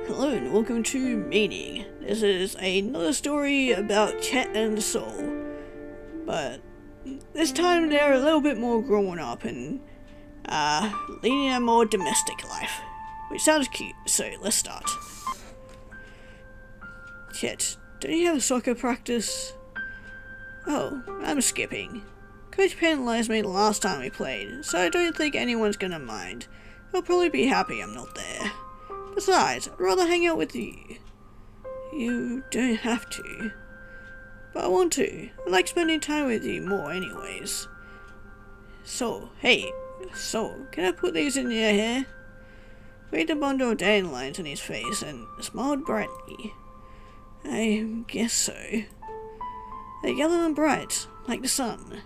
Hello and welcome to Meaning. This is another story about Chet and Soul, but this time they're a little bit more grown up and leading a more domestic life, which sounds cute, so let's start. Chet, don't you have soccer practice? Oh, I'm skipping. Coach penalized me the last time we played, so I don't think anyone's gonna mind. He'll probably be happy I'm not there. Besides, I'd rather hang out with you. You don't have to. But I want to. I like spending time with you more anyways. So, hey, can I put these in your hair? Waved a bundle of dandelions on his face and smiled brightly. I guess so. They're yellow and bright, like the sun.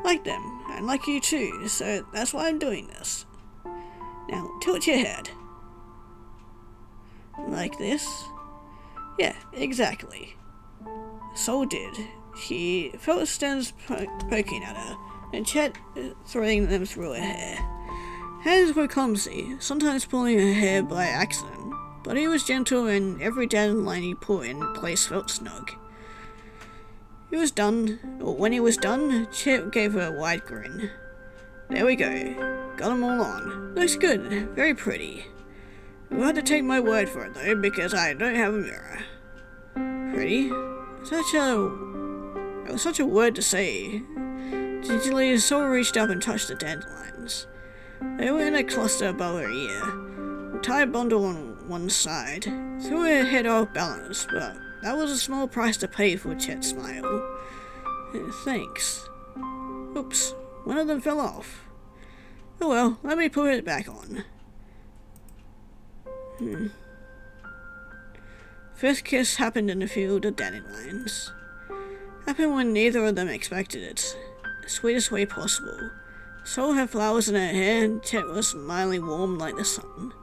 Like them, and like you too, so that's why I'm doing this. Now, tilt your head. Like this? Yeah, exactly. Soul did. She felt stems poking at her, and Chet threading them through her hair. Hands were clumsy, sometimes pulling her hair by accident, but he was gentle and every dandelion he put in place felt snug. He was done, or when he was done, Chet gave her a wide grin. There we go. Got them all on. Looks good. Very pretty. You'll have to take my word for it though, because I don't have a mirror. Pretty? It was such a word to say. Gingerly, Soul reached up and touched the dandelions. They were in a cluster above her ear. A tied bundle on one side. Threw her head off balance, but that was a small price to pay for Chet's smile. Thanks. Oops, one of them fell off. Oh well, let me put it back on. First kiss happened in a field of dandelions. Happened when neither of them expected it. The sweetest way possible. Soul had flowers in her hair and Chet was smilingly warm like the sun.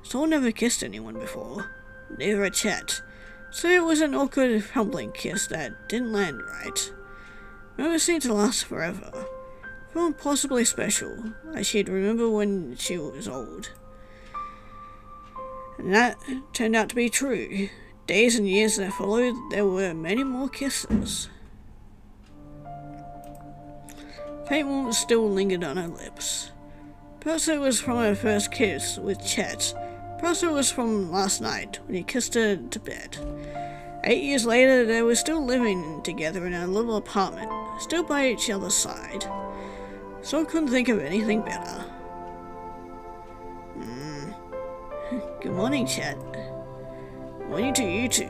Soul never kissed anyone before. Neither had Chet. So it was an awkward, humbling kiss that didn't land right. Moments seemed to last forever. Felt impossibly special, like she'd remember when she was old. And that turned out to be true. Days and years that followed, there were many more kisses. Faint warmth still lingered on her lips. Perhaps it was from her first kiss with Chet. Perhaps it was from last night when he kissed her to bed. 8 years later, they were still living together in a little apartment, still by each other's side. So couldn't think of anything better. Good morning, Chet. Morning to you two.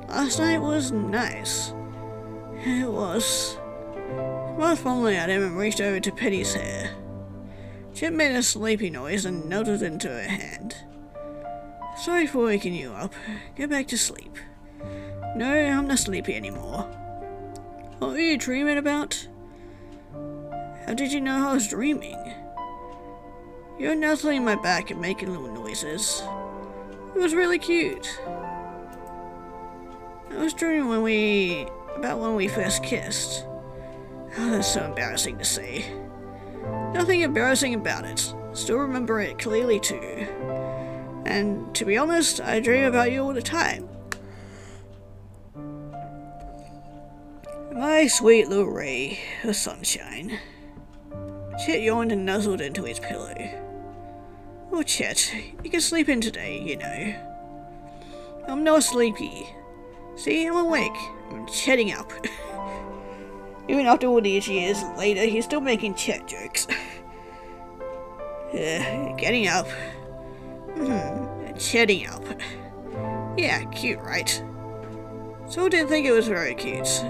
Last night was nice. It was. Both fondly at him and reached over to pet his hair. Chet made a sleepy noise and nuzzled into her hand. Sorry for waking you up. Go back to sleep. No, I'm not sleepy anymore. What were you dreaming about? How did you know I was dreaming? You were nuzzling my back and making little noises. It was really cute. I was dreaming about when we first kissed. Oh, that's so embarrassing to say. Nothing embarrassing about it. Still remember it clearly too. And to be honest, I dream about you all the time. My sweet little ray of sunshine. Chet yawned and nuzzled into his pillow. Oh, Chet, you can sleep in today, you know. I'm not sleepy. See, I'm awake. I'm chetting up. Even after all these years later, he's still making Chet jokes. Getting up. Chetting up. Yeah, cute, right? Soul didn't think it was very cute.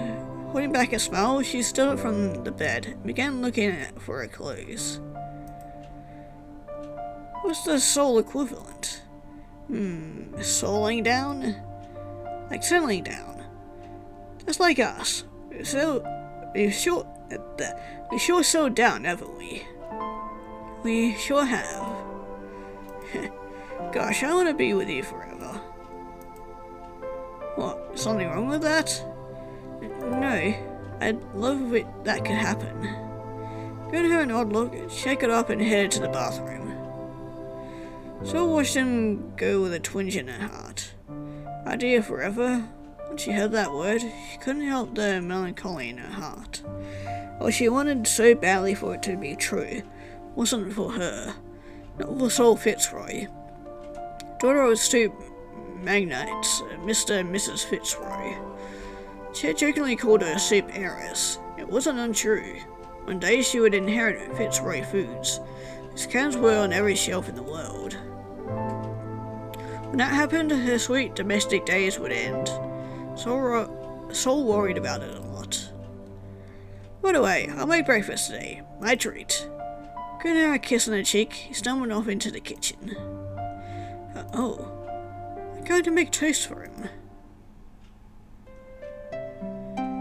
Holding back a smile, she stood up from the bed and began looking for her clothes. What's the soul equivalent? Souling down? Like settling down. Just like us. We sure settled down, haven't we? We sure have. Gosh, I want to be with you forever. What, something wrong with that? No, I'd love if that could happen. Giving her an odd look, shake it up and headed to the bathroom. So watched him go with a twinge in her heart. Idea forever? When she heard that word, she couldn't help the melancholy in her heart. What she wanted so badly for it to be true wasn't for her, not for Saul Fitzroy. Daughter of soup magnates, Mr. and Mrs. Fitzroy. She had jokingly called her a soup heiress. It wasn't untrue. One day she would inherit Fitzroy Foods, whose cans were on every shelf in the world. When that happened, her sweet domestic days would end. Saul worried about it a lot. By the way, I'll make breakfast today. My treat. Giving her a kiss on the cheek, he stumbled off into the kitchen. Oh, I'm going to make toast for him.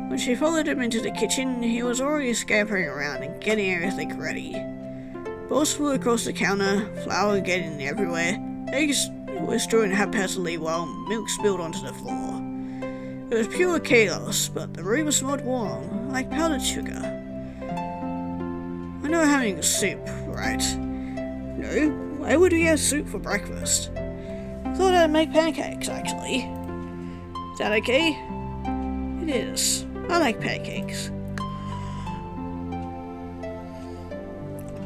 When she followed him into the kitchen, he was already scampering around and getting everything ready. Balls flew across the counter, flour getting everywhere, eggs were strewn haphazardly while milk spilled onto the floor. It was pure chaos, but the room smelled warm, like powdered sugar. I know having soup, right? No, why would we have soup for breakfast? Thought I'd make pancakes, actually. Is that okay? It is. I like pancakes.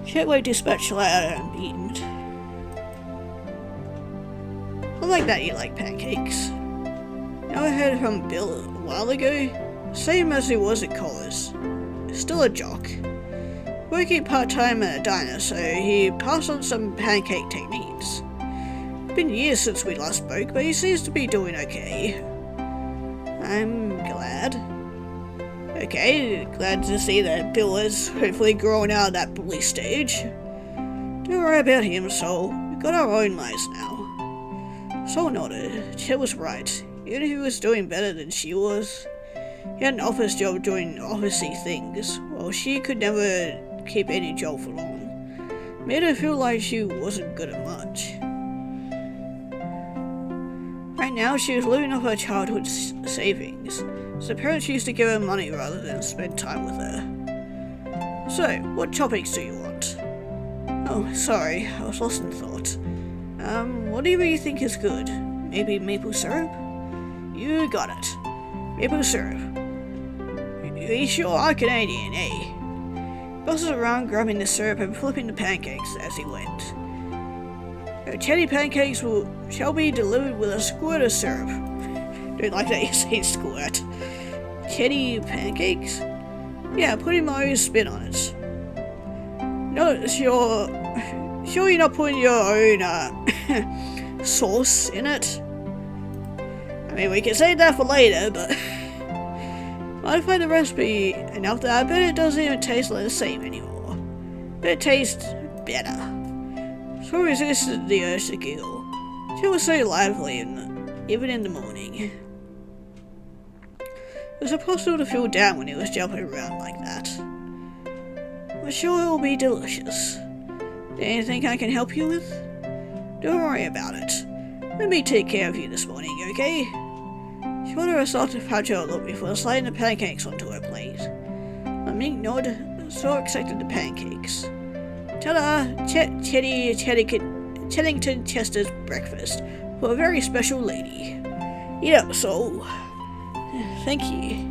Chetway dispatched out and beamed. I like that you like pancakes. Now I heard from Bill a while ago, same as he was at college. Still a jock. Working part-time at a diner, so he passed on some pancake techniques. Been years since we last spoke, but he seems to be doing okay. I'm glad. Okay, glad to see that Bill is hopefully growing out of that bully stage. Don't worry about him, Sol. We've got our own lives now. Sol nodded. Chet was right. Even if he was doing better than she was, he had an office job doing officey things, while she could never keep any job for long. Made her feel like she wasn't good at much. Right now, she was living off her childhood savings, so parents used to give her money rather than spend time with her. So, what topics do you want? Oh, sorry, I was lost in thought. Whatever you think is good. Maybe maple syrup? You got it. Maple syrup. You sure are Canadian, eh? Busted around grabbing the syrup and flipping the pancakes as he went. Your teddy pancakes shall be delivered with a squirt of syrup. Don't like that you say squirt. Teddy pancakes? Yeah, putting my own spin on it. No, sure you're not putting your own sauce in it? I mean, we can save that for later, but I find the recipe enough that I bet it doesn't even taste like the same anymore. But it tastes better. So resisted the urge to giggle. She was so lively, even in the morning. It was impossible to feel down when he was jumping around like that. I'm sure it will be delicious. Anything I can help you with? Don't worry about it. Let me take care of you this morning, okay? She wanted herself to patch her look before sliding the pancakes onto her plate. A mink nod, so accepted the pancakes. Ta-da! Cheddington Chester's breakfast for a very special lady. Eat up, Sol. Thank you.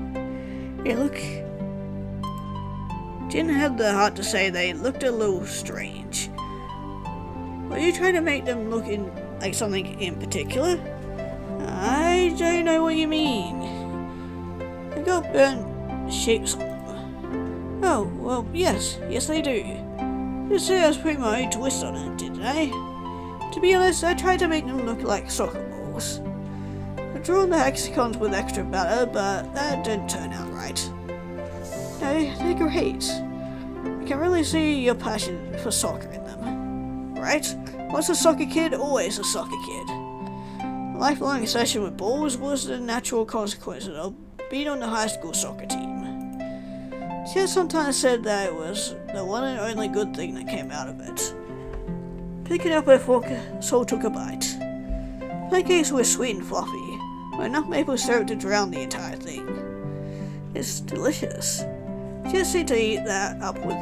Hey, look. Jen had the heart to say they looked a little strange. Were you trying to make them look like something in particular? I don't know what you mean. They got burnt shapes on them. Oh, well, yes they do. Just say I was putting my own twist on it, didn't I? To be honest, I tried to make them look like soccer balls. I drew the hexagons with extra batter, but that didn't turn out right. No, they're great. I can really see your passion for soccer in them. Right? Once a soccer kid, always a soccer kid. A lifelong obsession with balls was the natural consequence of being on the high school soccer team. She had sometimes said that it was the one and only good thing that came out of it. Picking up her fork, Sol took a bite. Pancakes were sweet and fluffy, but enough maple syrup to drown the entire thing. It's delicious. She just seemed to eat that up with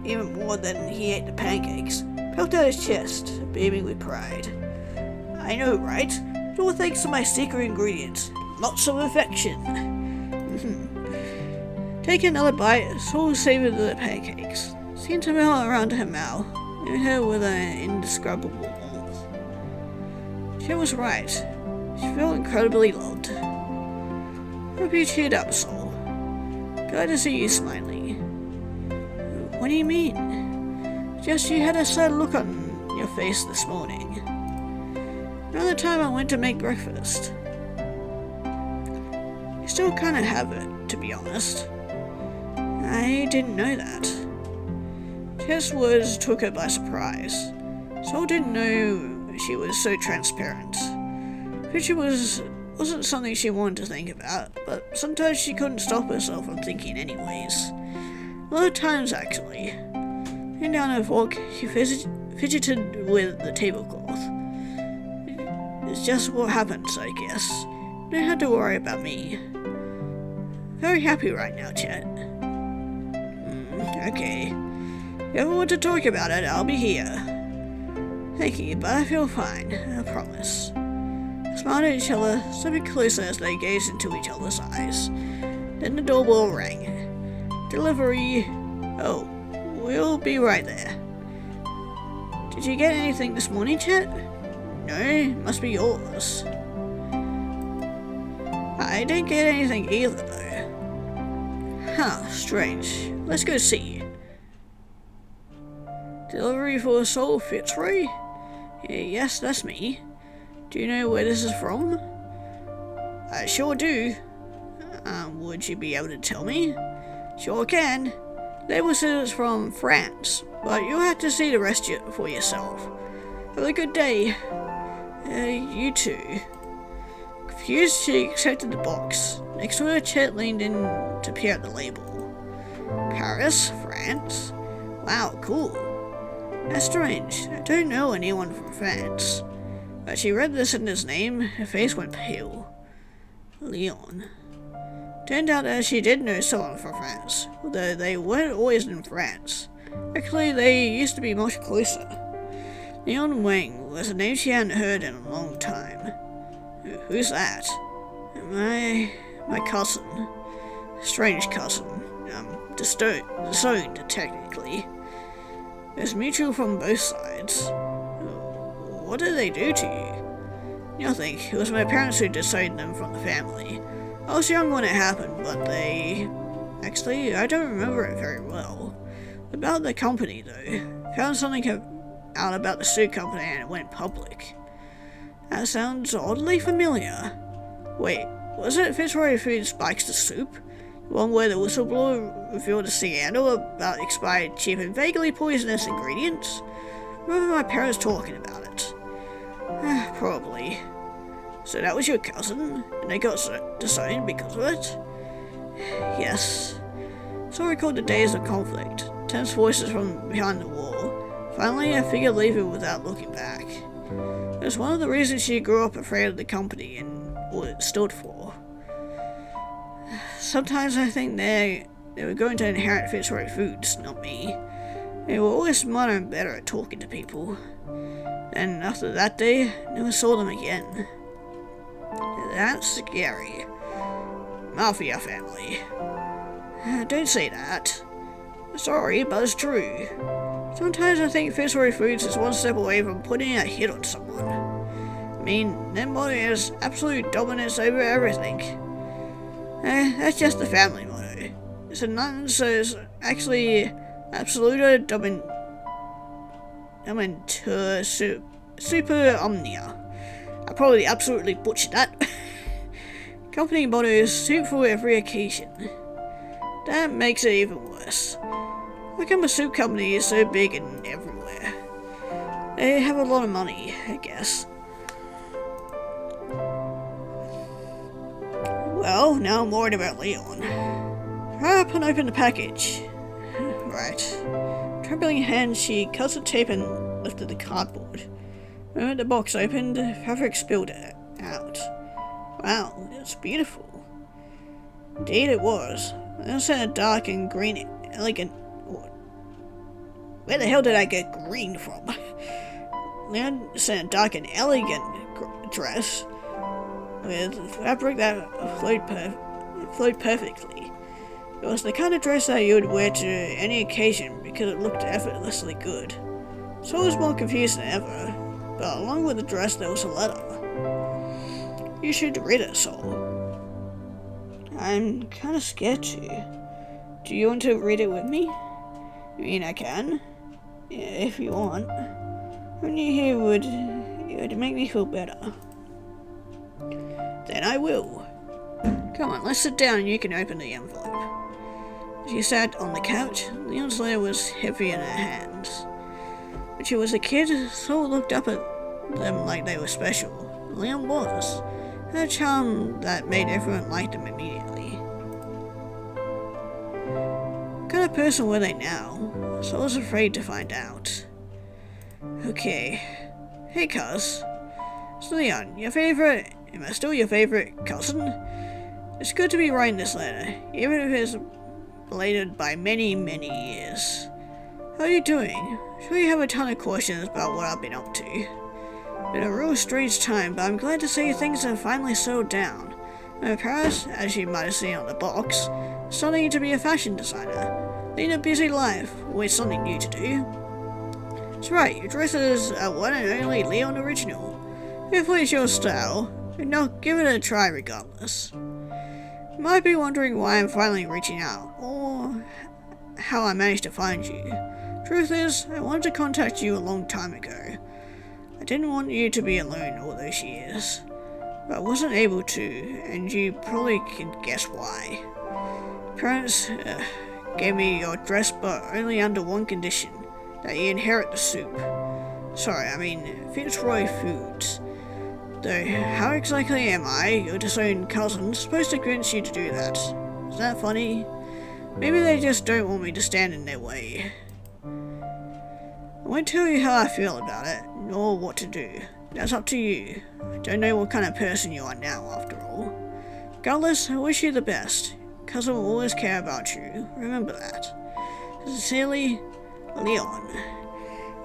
even more than he ate the pancakes. puffed out his chest, beaming with pride. I know, right? All thanks to my secret ingredient. Lots of affection. Taking another bite, Saul savored the pancakes. Seemed to melt around her mouth, leaving her with an indescribable warmth. She was right. She felt incredibly loved. Hope you cheered up, Saul. Glad to see you smiling. What do you mean? Just you had a sad look on your face this morning. Around the time I went to make breakfast. You still kind of have it, to be honest. I didn't know that. Chet's words took her by surprise. Saul didn't know she was so transparent. Future wasn't something she wanted to think about, but sometimes she couldn't stop herself from thinking anyways. A lot of times, actually. Putting down her fork, she fidgeted with the tablecloth. It's just what happens, I guess. You don't have to worry about me. Very happy right now, Chet. Okay. If you ever want to talk about it, I'll be here. Thank you, but I feel fine, I promise. They smiled at each other, stepping closer as they gazed into each other's eyes. Then the doorbell rang. Delivery. Oh, we'll be right there. Did you get anything this morning, Chet? No, must be yours. I didn't get anything either, though. Huh, strange. Let's go see. Delivery for Saul Fitzroy? Yes, that's me. Do you know where this is from? I sure do. Would you be able to tell me? Sure can. Label says it's from France, but you'll have to see the rest for yourself. Have a good day. You too. Confused, she accepted the box. Next to her, Chet leaned in to peer at the label. Paris, France? Wow, cool. That's strange. I don't know anyone from France. But she read this in his name, her face went pale. Leon. Turned out that she did know someone from France, although they weren't always in France. Actually, they used to be much closer. Leon Wang was a name she hadn't heard in a long time. Who's that? My cousin. Strange cousin. Disowned, technically. It's mutual from both sides. What did they do to you? Nothing. It was my parents who disowned them from the family. I was young when it happened, but they... Actually, I don't remember it very well. About the company, though. Found something out about the soup company and it went public. That sounds oddly familiar. Wait, was it Fitzroy Foods Spikes the Soup? The one where the whistleblower revealed a scandal about expired, cheap and vaguely poisonous ingredients? Remember my parents talking about it. Probably. So that was your cousin, and they got disowned because of it? Yes. So I recalled the days of conflict, tense voices from behind the wall. Finally, I figured leaving without looking back. It was one of the reasons she grew up afraid of the company and what it stood for. Sometimes I think they were going to inherit Fitzroy Foods, not me. They were always smarter and better at talking to people. And after that day, never saw them again. That's scary. Mafia family. Don't say that. Sorry, but it's true. Sometimes I think Fitzroy Foods is one step away from putting a hit on someone. I mean, their motto is absolute dominance over everything. That's just the family motto. It's a nonsense, so it's actually absolute super omnia. I probably absolutely butchered that. Company motto is soup for every occasion. That makes it even worse. How come a soup company is so big and everywhere? They have a lot of money, I guess. Well, now I'm worried about Leon. Hurry up and open the package. Right. Trembling hand, she cut the tape and lifted the cardboard. The moment the box opened, fabric spilled out. Wow, it's beautiful. Indeed it was. It was in a dark and green, elegant Where the hell did I get green from? Leon sent a dark and elegant dress with fabric that flowed perfectly. It was the kind of dress that you would wear to any occasion because it looked effortlessly good. So I was more confused than ever, but along with the dress there was a letter. You should read it, Sol. I'm kind of scared to. Do you want to read it with me? I mean, I can. Yeah, if you want. When you hear it would make me feel better. Then I will. Come on, let's sit down and you can open the envelope. She sat on the couch. Leon's letter was heavy in her hands. When she was a kid, Sol looked up at them like they were special. Leon was. Had a charm that made everyone like them immediately. What kind of person were they now? So I was afraid to find out. Okay. Hey, cuz. So Leon, am I still your favorite cousin? It's good to be writing this letter, even if it's belated by many, many years. How are you doing? Sure you have a ton of questions about what I've been up to. Been a real strange time, but I'm glad to see things have finally slowed down. My parents, as you might have seen on the box, studying to be a fashion designer. Leading a busy life, always something new to do. That's right, your dress is a one and only Leon original. Hopefully it's your style, but no, give it a try regardless. You might be wondering why I'm finally reaching out, or how I managed to find you. Truth is, I wanted to contact you a long time ago. I didn't want you to be alone all those years, but I wasn't able to, and you probably can guess why. Parents gave me your dress, but only under one condition, that you inherit the soup. Sorry, I mean Fitzroy Foods. Though, how exactly am I, your disowned cousin, supposed to convince you to do that? Is that funny? Maybe they just don't want me to stand in their way. I won't tell you how I feel about it, nor what to do. That's up to you. I don't know what kind of person you are now, after all. Regardless, I wish you the best. Cousin will always care about you. Remember that. Sincerely, Leon.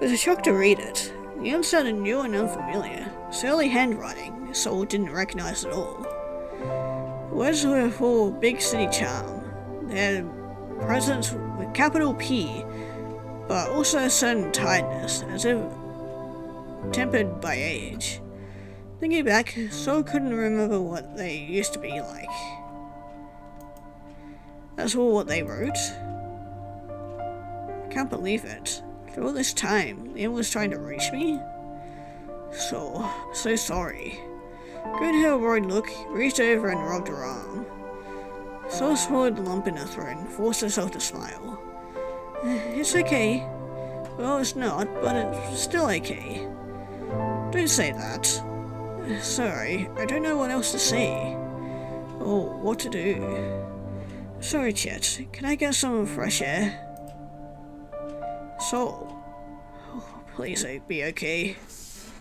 It was a shock to read it. Leon sounded new and unfamiliar. It's early handwriting, Sol didn't recognize at all. The words were full of big city charm. Their presence with capital P, but also a certain tiredness, as if tempered by age. Thinking back, Sol couldn't remember what they used to be like. That's all what they wrote. I can't believe it. After all this time, Leon was trying to reach me? So sorry. Good her worried look, reached over and rubbed her arm. Sol swallowed the lump in her throat and forced herself to smile. It's okay. Well, it's not, but it's still okay. Don't say that. Sorry, I don't know what else to say. Or what to do. Sorry, Chet. Can I get some fresh air? Sol. Oh, please be okay.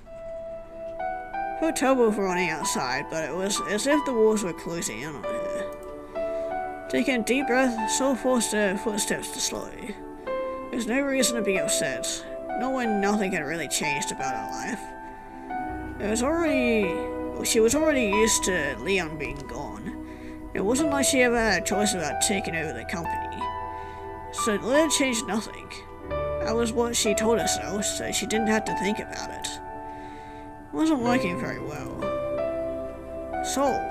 I felt terrible for running outside, but it was as if the walls were closing in on her. Taking a deep breath, Sol forced her footsteps to slow. There was no reason to be upset, not when nothing had really changed about her life. She was already used to Leon being gone. It wasn't like she ever had a choice about taking over the company. So Leon changed nothing. That was what she told herself, so she didn't have to think about it. It wasn't working very well. Sol.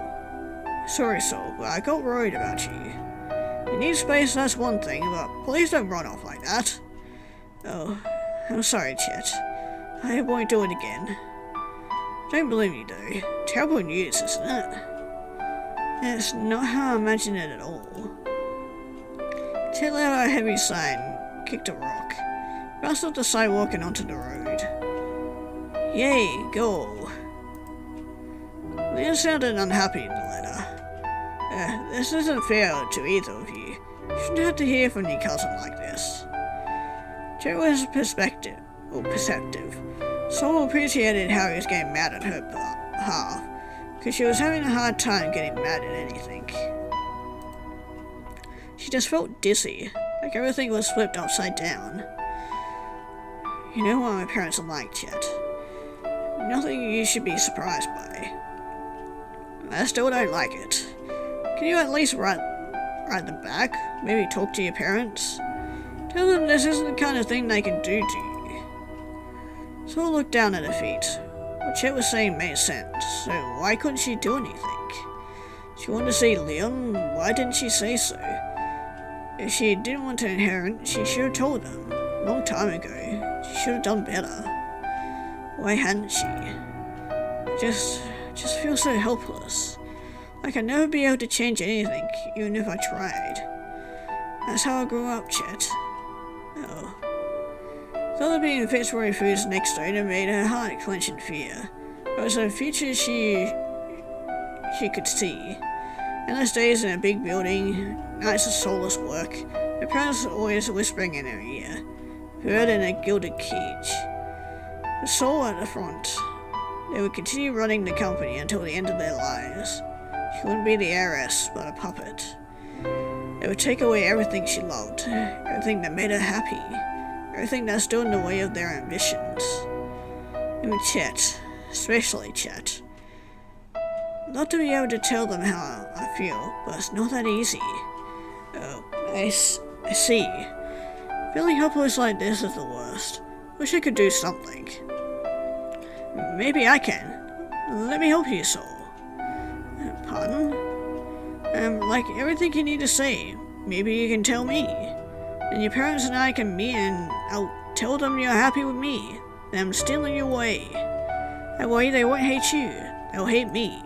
Sorry, Sol, but I got worried about you. You need space, that's one thing, but please don't run off like that. Oh, I'm sorry, Chet. I won't do it again. Don't blame you, though. Terrible news, isn't it? It's not how I imagined it at all. Chet let out a heavy sigh and kicked a rock. Bounced off the sidewalk and onto the road. Yay, goal. Leon sounded unhappy in the letter. This isn't fair to either of you. You shouldn't have to hear from your cousin like this. Chet was perceptive. Sol appreciated how he was getting mad at her behalf, because she was having a hard time getting mad at anything. She just felt dizzy, like everything was flipped upside down. You know what my parents are like, Chet. Nothing you should be surprised by. I still don't like it. Can you at least write them back? Maybe talk to your parents? Tell them this isn't the kind of thing they can do to you. Saul looked down at her feet. What Chet was saying made sense, so why couldn't she do anything? She wanted to see Leon, why didn't she say so? If she didn't want to inherit, she should have told him. A long time ago. She should have done better. Why hadn't she? I just feel so helpless. Like I'd never be able to change anything, even if I tried. That's how I grew up, Chet. Oh. Thought of being Fitzroy Foods next door made her heart clench in fear. It was a future she could see. Endless days in a big building, nights of soulless work, her parents always whispering in her ear, bird in a gilded cage. The soul at the front. They would continue running the company until the end of their lives. She wouldn't be the heiress, but a puppet. They would take away everything she loved, everything that made her happy, everything that stood in the way of their ambitions. Even Chet, especially Chet. I'd love to be able to tell them how I feel, but it's not that easy. Oh, I see. Feeling helpless like this is the worst. Wish I could do something. Maybe I can. Let me help you, Soul. Pardon? Like everything you need to say. Maybe you can tell me. And your parents and I can meet and I'll tell them you're happy with me. And I'm still in your way. That way they won't hate you. They'll hate me.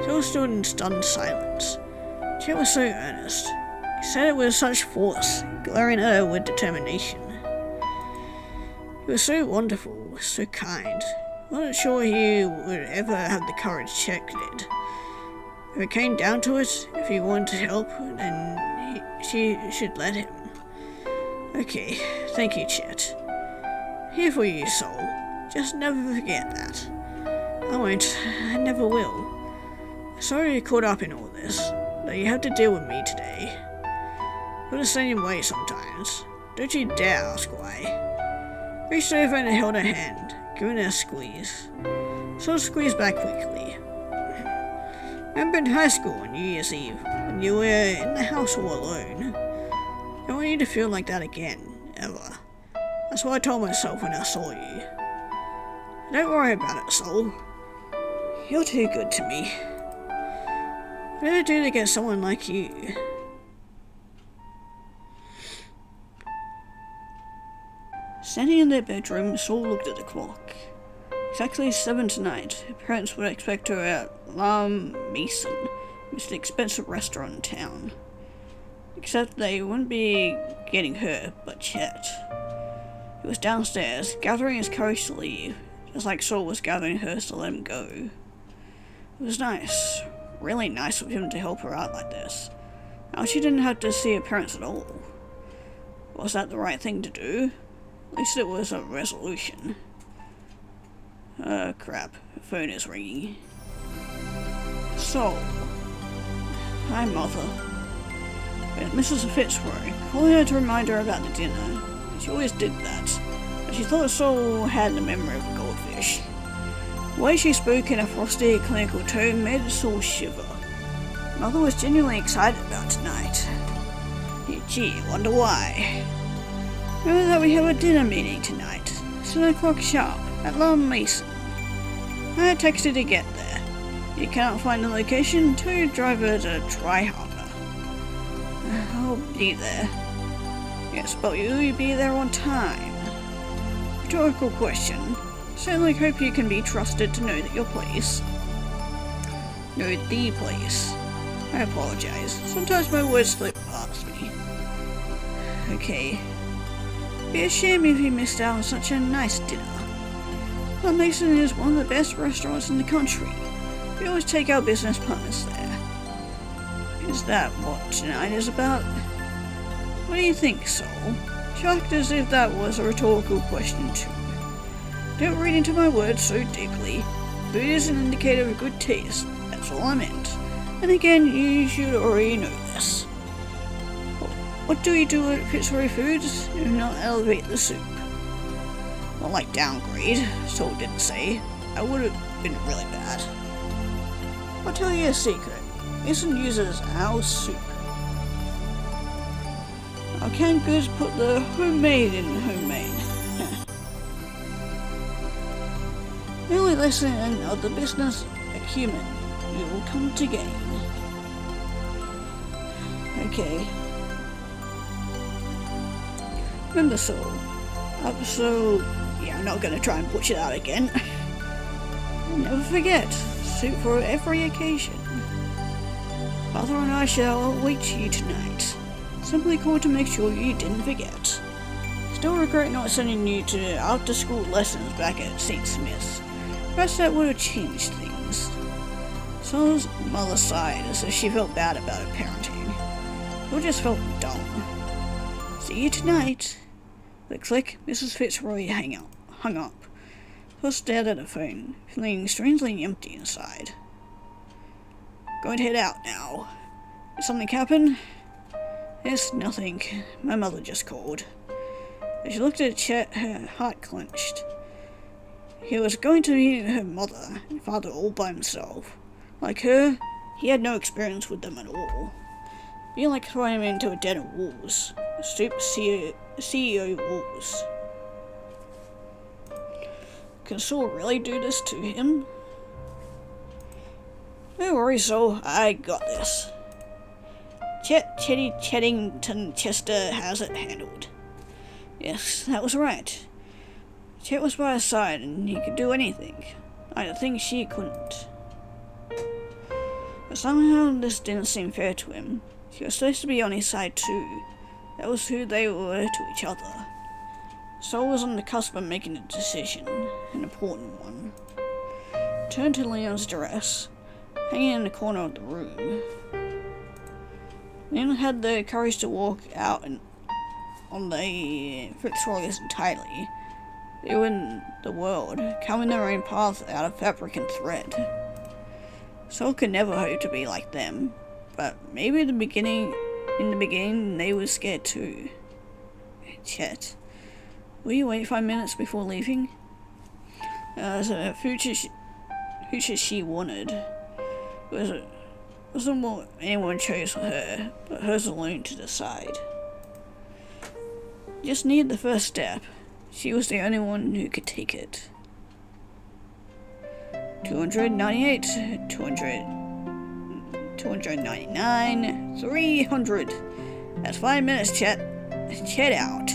Phil stood in stunned silence. Chet was so earnest. He said it with such force, glaring at her with determination. He was so wonderful, so kind. I wasn't sure he would ever have the courage Chet did. If it came down to it, if he wanted to help, then she should let him. Okay, thank you, Chet. Here for you, Soul. Just never forget that. I won't. I never will. Sorry you're caught up in all this, but you have to deal with me today. You're the same way sometimes. Don't you dare ask why. Reached over and held her hand, giving her a squeeze. So squeezed back quickly. Remember in high school on New Year's Eve, when you were in the house all alone? I don't want you to feel like that again, ever. That's what I told myself when I saw you. Don't worry about it, Soul. You're too good to me. What did I do to get someone like you? Standing in their bedroom, Saul looked at the clock. Exactly 7 tonight. Her parents would expect her at La Maison, most expensive restaurant in town. Except they wouldn't be getting her, but Chet. He was downstairs, gathering his courage to leave, just like Saul was gathering hers to let him go. It was nice, really nice of him to help her out like this. Now she didn't have to see her parents at all. Was that the right thing to do? At least it was a resolution. Crap. Her phone is ringing. Saul. Hi, Mother. Mrs. Fitzroy, calling her to remind her about the dinner. She always did that, but she thought Saul had the memory of a goldfish. The way she spoke in a frosty, clinical tone made Saul shiver. Mother was genuinely excited about tonight. Gee, wonder why. Remember that we have a dinner meeting tonight, 7 o'clock sharp, at La Maison. I had texted to get there. If you cannot find the location, tell your driver to try harder. I'll be there. Yes, but will you be there on time? Rhetorical question. Certainly hope you can be trusted to know that your place. Know the place. I apologize. Sometimes my words slip past me. Okay. Be a shame if you missed out on such a nice dinner. La Maison is one of the best restaurants in the country. We always take our business partners there. Is that what tonight is about? What do you think, Saul? Shocked as if that was a rhetorical question too. Don't read into my words so deeply. Food is an indicator of good taste. That's all I meant. And again, you should already know this. What do you do at Fitzroy Foods if not elevate the soup? Not like downgrade, Soul didn't say. That would have been really bad. I'll tell you a secret. Mason uses our soup. Our canned goods put the homemade in homemade. The only lesson of the business acumen we will come to gain. Okay. Remember Soul. So, yeah, I'm not gonna try and butcher that again. Never forget, soup for every occasion. Father and I shall await you tonight. Simply called to make sure you didn't forget. Still regret not sending you to after-school lessons back at St. Smith's. Perhaps that would have changed things. Soul's mother sighed as if she felt bad about her parenting. Or just felt dumb. See you tonight. The click, Mrs. Fitzroy hung up. Phil stared at her phone, feeling strangely empty inside. Going to head out now. Did something happen? Yes, nothing. My mother just called. As she looked at Chet, her heart clenched. He was going to meet her mother and father all by himself. Like her, he had no experience with them at all. It'd be like throwing him into a den of wolves. Soup CEO wolves. Can Saul really do this to him? No worries, Saul. I got this. Cheddington Chester has it handled. Yes, that was right. Chet was by his side and he could do anything. I think she couldn't. But somehow this didn't seem fair to him. She was supposed to be on his side too. That was who they were to each other. Saul was on the cusp of making a decision, an important one. Turned to Leon's dress, hanging in the corner of the room. Leon had the courage to walk out on the Fitzroys entirely. They were in the world, carving their own path out of fabric and thread. Saul could never hope to be like them, but maybe in the beginning they were scared too. Chet, will you wait 5 minutes before leaving? The future she wanted wasn't what anyone chose for her, but hers alone to decide. Just needed the first step. She was the only one who could take it. 298, 299, 300. That's 5 minutes, Chet. Chet out.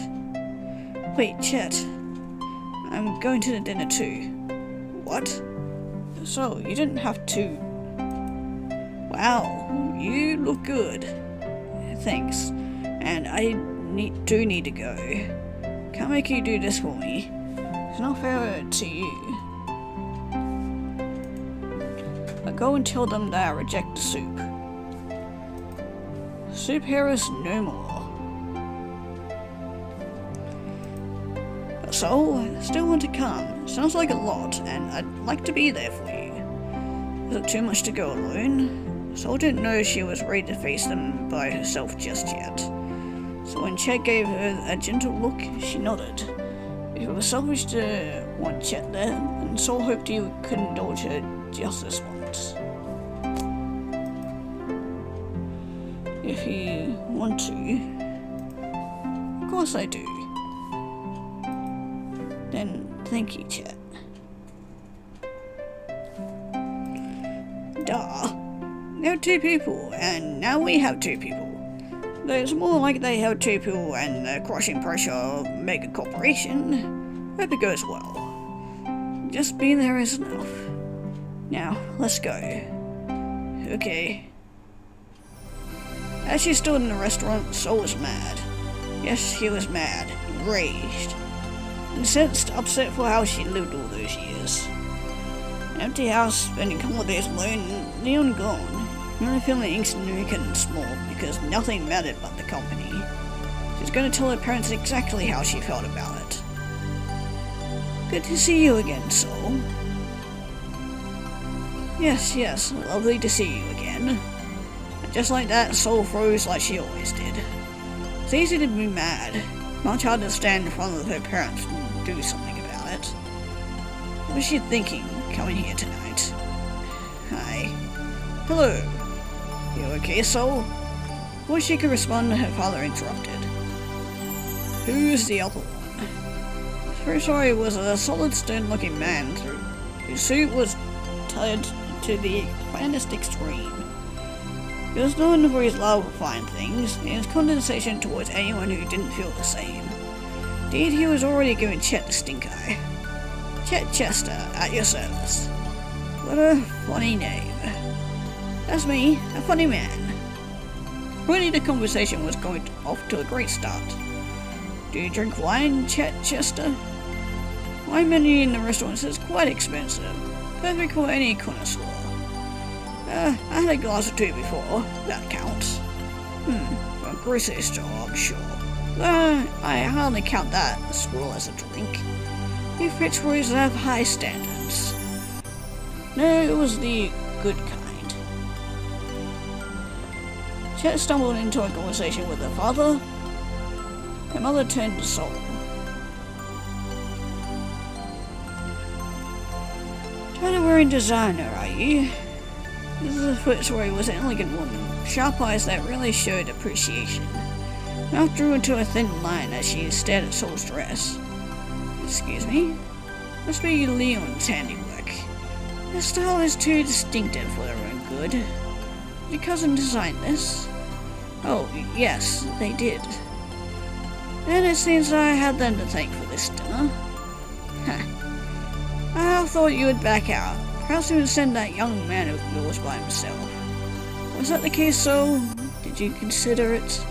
Wait, Chet. I'm going to the dinner too. What? So, you didn't have to. Wow, you look good. Thanks. And I do need to go. Can't make you do this for me. It's not fair to you. But go and tell them that I reject the soup. Soup here is no more. So, still want to come. Sounds like a lot, and I'd like to be there for you. Is it too much to go alone? Sol didn't know she was ready to face them by herself just yet. So when Chet gave her a gentle look, she nodded. If it was selfish to want Chet there, then Sol hoped he could indulge her just this once. If you want to. Of course I do. Then thank you, Chet. Duh. There were 2 people, and now we have 2 people. Though it's more like they have 2 people and the crushing pressure of a mega corporation. Hope it goes well. Just being there is enough. Now, let's go. Okay. As she stood in the restaurant, Sol was mad. Yes, she was mad, enraged, incensed, upset for how she lived all those years. An empty house, spending holidays alone, Leon gone. Really feeling insignificant and small because nothing mattered but the company. She was going to tell her parents exactly how she felt about it. Good to see you again, Sol. Yes, lovely to see you again. And just like that, Sol froze like she always did. It's easy to be mad, much harder to stand in front of her parents and do something about What was she thinking, coming here tonight? Hi. Hello. You okay, Soul? Before she could respond, her father interrupted. Who's the other one? First story was a solid, stern-looking man whose suit was tied to the finest extreme. He was known for his love of fine things and his condescension towards anyone who didn't feel the same. Indeed, he was already giving Chet the stink eye. Chet Chester, at your service. What a funny name. That's me, a funny man. Already the conversation was going off to a great start. Do you drink wine, Chet Chester? Wine menu in the restaurants is quite expensive, perfect for any connoisseur. I had a glass or two before, that counts. For a grocery store, I'm sure. Though I hardly count that as well as a drink. You Fitzroys have high standards. No, it was the good kind. Chet stumbled into a conversation with her father. Her mother turned to Soul. Trying designer, are you? Mrs. Fitzroy was an elegant woman, sharp eyes that really showed appreciation. Mouth drew into a thin line as she stared at Soul's dress. Excuse me? Must be Leon's handiwork. Their style is too distinctive for their own good. Did your cousin design this? Oh, yes, they did. And it seems I had them to thank for this dinner. I thought you would back out. Perhaps you would send that young man of yours by himself. Was that the case, Soul? Did you consider it?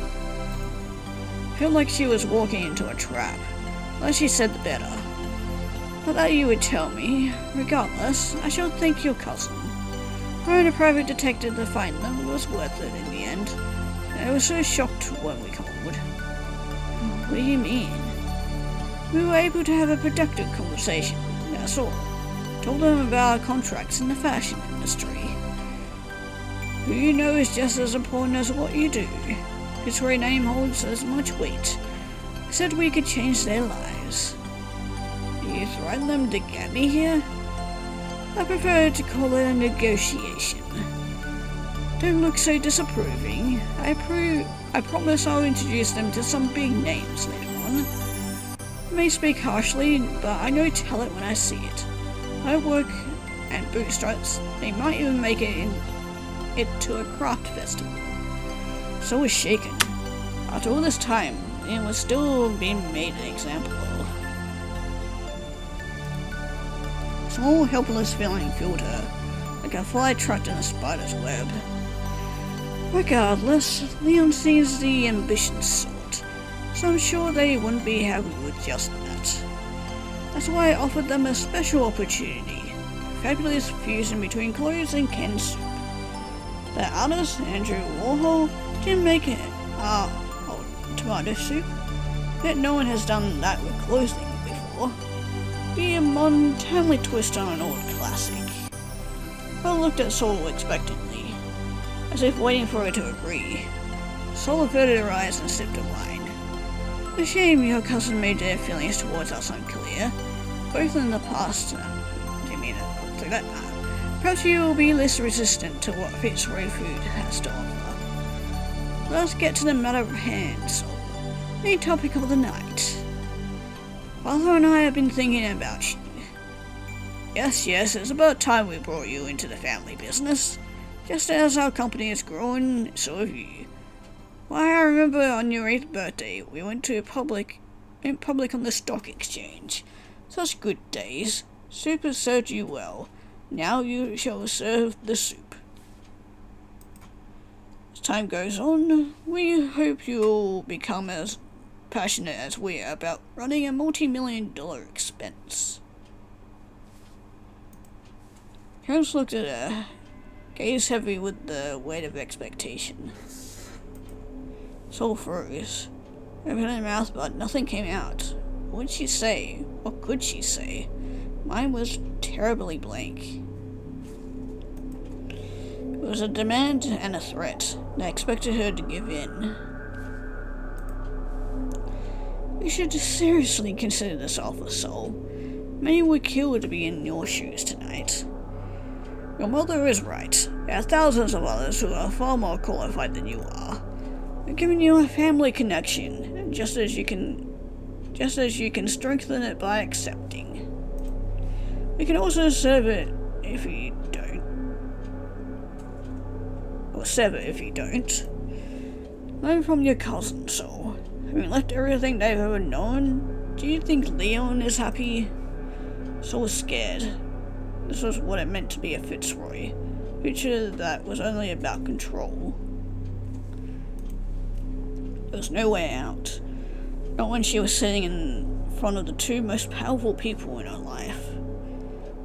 I felt like she was walking into a trap. The less she said, the better. But that you would tell me. Regardless, I shall thank your cousin. Hiring a private detective to find them was worth it in the end. I was so shocked when we called. What do you mean? We were able to have a productive conversation, that's all. Told them about our contracts in the fashion industry. Who you know is just as important as what you do. His name holds as much weight. I said we could change their lives. You threatened them to get me here? I prefer to call it a negotiation. Don't look so disapproving. I promise I'll introduce them to some big names later on. I may speak harshly, but I know talent when I see it. Hard work and bootstraps, they might even make it to a craft festival. So was shaken. After all this time, it was still being made an example of. A small, helpless feeling filled her, like a fly trapped in a spider's web. Regardless, Leon seems the ambitious sort, so I'm sure they wouldn't be happy with just that. That's why I offered them a special opportunity, a fabulous fusion between clothes and canned soup. The artist, Andrew Warhol, didn't make it, tomato soup, yet no one has done that with clothing before. Be a modern, timely twist on an old classic. I looked at Soul expectantly, as if waiting for her to agree. Soul averted her eyes and sipped her wine. A shame your cousin made their feelings towards us unclear, both in the past and, do you mean it through that part? Perhaps you will be less resistant to what Fitzroy food has to offer. Let's get to the matter at hand, Soul. Main topic of the night. Father and I have been thinking about you. Yes, it's about time we brought you into the family business. Just as our company has grown, so have you. Why, I remember on your 8th birthday, we went public on the stock exchange. Such good days. Soup has served you well. Now you shall serve the soup. As time goes on, we hope you'll become as passionate as we are about running a multi-million-dollar expense. Holmes looked at her, gaze heavy with the weight of expectation. Soul froze. Opened her mouth, but nothing came out. What would she say? What could she say? Mine was terribly blank. It was a demand and a threat, and I expected her to give in. You should seriously consider this offer, Soul. Many would kill to be in your shoes tonight. Your mother is right. There are thousands of others who are far more qualified than you are. We're giving you a family connection, just as you can strengthen it by accepting. We can also serve it if you don't. Or sever if you don't. Learn from your cousin, so having left everything they've ever known, do you think Leon is happy? So scared. This was what it meant to be a Fitzroy. A future that was only about control. There was no way out. Not when she was sitting in front of the two most powerful people in her life.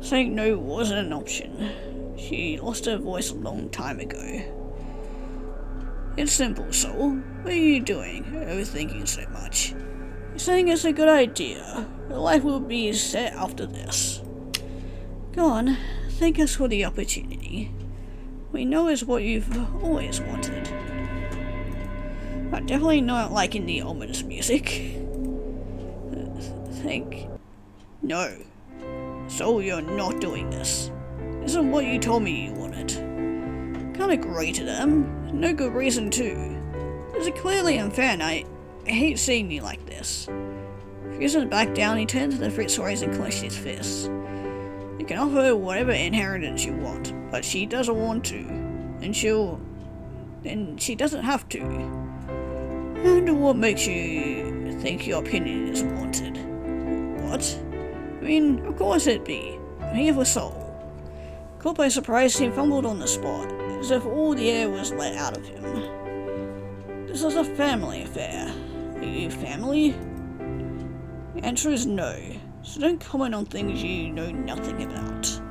Saying no wasn't an option. She lost her voice a long time ago. It's simple, Soul. What are you doing? Overthinking so much. You're saying it's a good idea. Your life will be set after this. Go on, thank us for the opportunity. We know it's what you've always wanted. I'm definitely not liking the ominous music. No. So you're not doing this. This isn't what you told me you wanted. Can't agree to them. No good reason to. This is clearly unfair and I hate seeing you like this. If he doesn't back down, he turns to the Fitzroys and clenches his fists. You can offer her whatever inheritance you want, but she doesn't want to. And she doesn't have to. I wonder what makes you think your opinion is wanted. What? I mean, of course it'd be. I'm here for Soul. Caught by surprise, he fumbled on the spot, as if all the air was let out of him. This is a family affair. Are you family? The answer is no, so don't comment on things you know nothing about.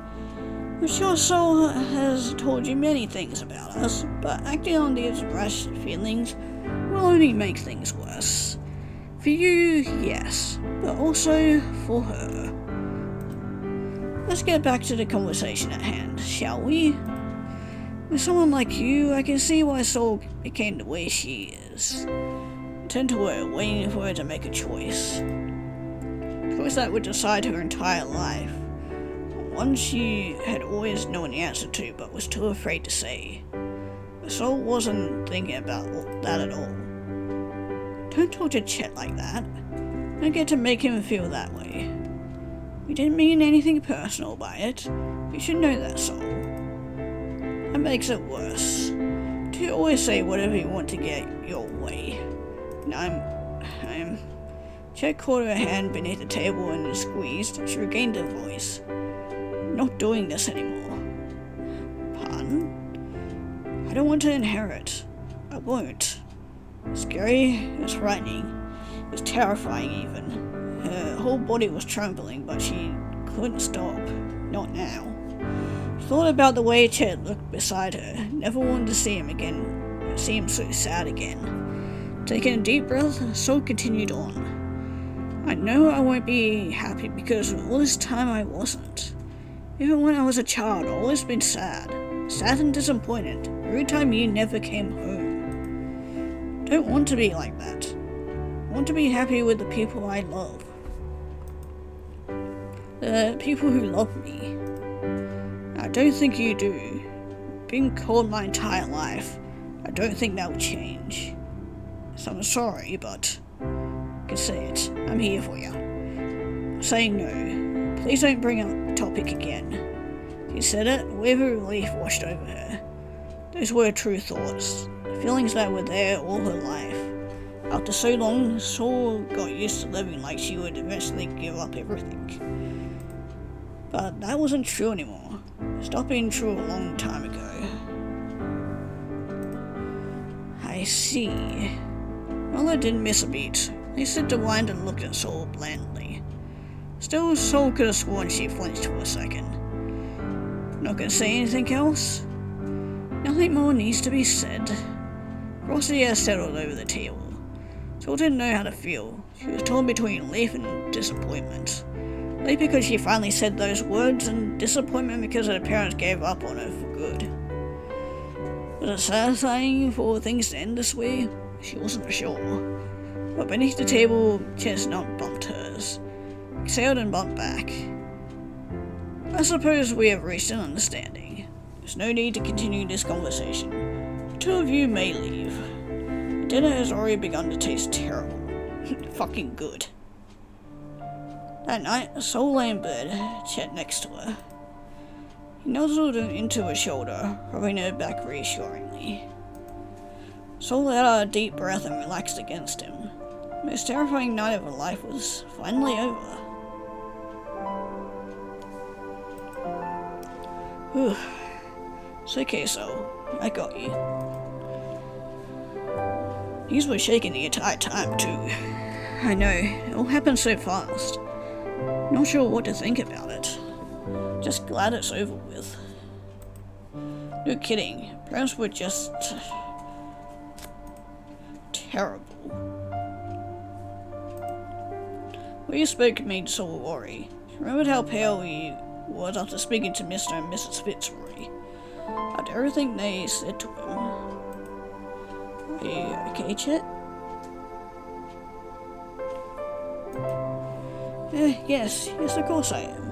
I'm sure Soul has told you many things about us, but acting on these rash feelings will only make things worse. For you, yes, but also for her. Let's get back to the conversation at hand, shall we? With someone like you, I can see why Soul became the way she is. I turned to her, waiting for her to make a choice. A choice that would decide her entire life. One she had always known the answer to, but was too afraid to say. But Soul wasn't thinking about that at all. Don't talk to Chet like that. Don't get to make him feel that way. We didn't mean anything personal by it. You should know that, Soul. That makes it worse. You always say whatever you want to get your way. And Chet caught her hand beneath the table and squeezed. She regained her voice. I'm not doing this anymore. Pardon? I don't want to inherit. I won't. Scary, it was frightening, it was terrifying even. Her whole body was trembling, but she couldn't stop. Not now. She thought about the way Chet looked beside her, never wanted to see him again, see him so sad again. Taking a deep breath, Soul continued on. I know I won't be happy because all this time I wasn't. Even when I was a child, I've always been sad. Sad and disappointed, every time you never came home. Don't want to be like that. I want to be happy with the people I love. The people who love me. I don't think you do. Being cold my entire life, I don't think that will change. So I'm sorry, but I can say it. I'm here for you. I'm saying no. Please don't bring up the topic again. She said it, a wave of relief washed over her. Those were true thoughts. Feelings that were there all her life. After so long, Soul got used to living like she would eventually give up everything. But that wasn't true anymore. It stopped being true a long time ago. I see. Mother didn't miss a beat. They said to wind and looked at Soul blandly. Still, Soul could have sworn she flinched for a second. Not gonna say anything else? Nothing more needs to be said. Frosty had settled over the table. Soul didn't know how to feel. She was torn between relief and disappointment. Relief because she finally said those words, and disappointment because her parents gave up on her for good. Was it satisfying for things to end this way? She wasn't sure. But beneath the table, Chet's nut bumped hers. Exhaled and bumped back. I suppose we have reached an understanding. There's no need to continue this conversation. The two of you may leave. Dinner has already begun to taste terrible. Fucking good. That night, Sol lay in bed, Chet next to her. He nuzzled into her shoulder, rubbing her back reassuringly. Sol let out a deep breath and relaxed against him. The most terrifying night of her life was finally over. Whew. It's okay, Sol. I got you. These were shaking the entire time, too. I know, it all happened so fast. Not sure what to think about it. Just glad it's over with. No kidding, parents were just terrible. What you spoke made Sol worry. She remembered how pale he was after speaking to Mr. and Mrs. Fitzroy. After everything they said to him. Are you okay, Chet? Yes, of course I am.